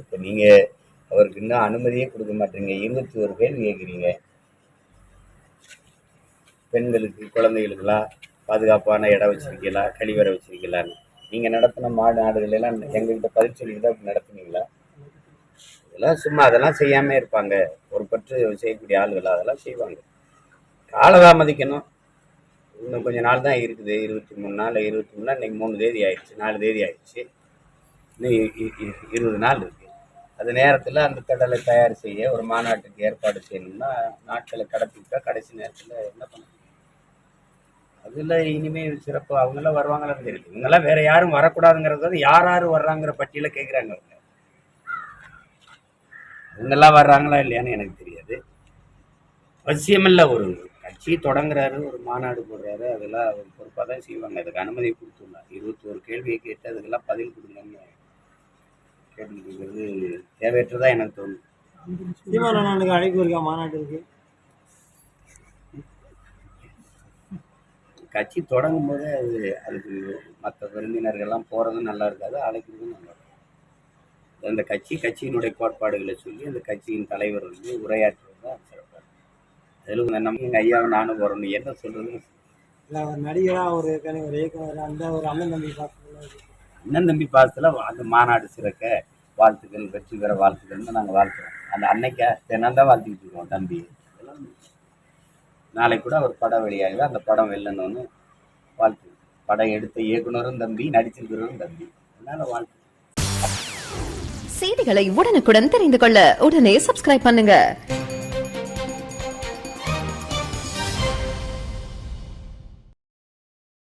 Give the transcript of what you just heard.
இப்போ நீங்க அவருக்கு இன்னும் அனுமதியே கொடுக்க மாட்டீங்க. 21 கேள்வி கேட்குறீங்க. பெண்களுக்கு, குழந்தைகளுக்கெல்லாம் பாதுகாப்பான இடம் வச்சிருக்கீங்களா, கழிவறை வச்சிருக்கீங்களான்னு நீங்க நடத்தின மாநாடுகள் எல்லாம் எங்ககிட்ட பதில் சொல்லிட்டு தான் நடத்துனீங்களா? இதெல்லாம் சும்மா அதெல்லாம் செய்யாம இருப்பாங்க. பொறுப்பற்று செய்யக்கூடிய ஆளுகள் அதெல்லாம் செய்வாங்க. காலதாமதிக்கணும். இன்னும் கொஞ்ச நாள் தான் இருக்குது. 23 நாள், 23 நாள், இன்னைக்கு 3 தேதி ஆயிடுச்சு, 4 தேதி ஆயிடுச்சு. இன்னும் 20 நாள் இருக்கு. அது நேரத்தில் அந்த திடலை தயார் செய்ய ஒரு மாநாட்டுக்கு ஏற்பாடு செய்யணும்னா நாட்களை கடத்திட்டா கடைசி நேரத்தில் என்ன பண்ண முடியும்? அதில் இனிமேல் சிறப்பு அவங்கெல்லாம் வருவாங்களான்னு தெரியுது. இவங்கெல்லாம் வேற யாரும் வரக்கூடாதுங்கிறது யார் யார் வர்றாங்கிற பட்டியலை கேட்குறாங்க. அவங்கெல்லாம் வர்றாங்களா இல்லையான்னு எனக்கு தெரியாது. அவசியமில்லை. ஒரு கட்சி தொடங்குறாரு, ஒரு மாநாடு போடுறாரு, அதெல்லாம் அவர் பொறுப்பாக தான் செய்வாங்க. அதுக்கு அனுமதி கொடுத்துருந்தார். 21 கேள்வியை கேட்டு அதுக்கெல்லாம் பதில் கொடுங்கன்னு கேட்டுக்கிறது தேவையற்றதான் எனக்கு தோணுது. சீமானண்ணனுக்கு அழைப்பு இருக்கா மாநாட்டுக்கு? கட்சி தொடங்கும் போதே அதுக்கு மற்ற விருந்தினர்கள்லாம் போகிறதும் நல்லா இருக்காது, அழைக்கிறதும் நல்லா இருக்கும். அந்த கட்சியினுடைய கோட்பாடுகளை சொல்லி அந்த கட்சியின் தலைவர் வந்து உரையாற்றுவது தான் சிறப்பாக இருக்கும். அதில் நம்ம எங்கள் ஐயாவை நானும் வரணும் என்ன சொல்றது? இல்லை, ஒரு நடிகராக ஒரு இயக்குனர் அந்த ஒரு அண்ணன் தம்பி பாசத்தில் அந்த மாநாடு சிறக்க வாழ்த்துக்கள், வெற்றி பெற வாழ்த்துக்கள்னு நாங்கள் வாழ்த்துறோம். அந்த அன்னைக்கா தினம் தான் வாழ்த்திக்கிட்டு இருக்கோம் தம்பி. நாளைக்கு கூட ஒரு படம் வெளியாகுது, அந்த படம் வெல்லணும்னு வாழ்த்து. படம் எடுத்த இயக்குனரும் தம்பி, நடிச்சிருக்கிறவரும் தம்பி. அதனால வாழ்த்து. செய்திகளை உடனுக்குடன் தெரிந்து கொள்ள உடனே சப்ஸ்கிரைப் பண்ணுங்க.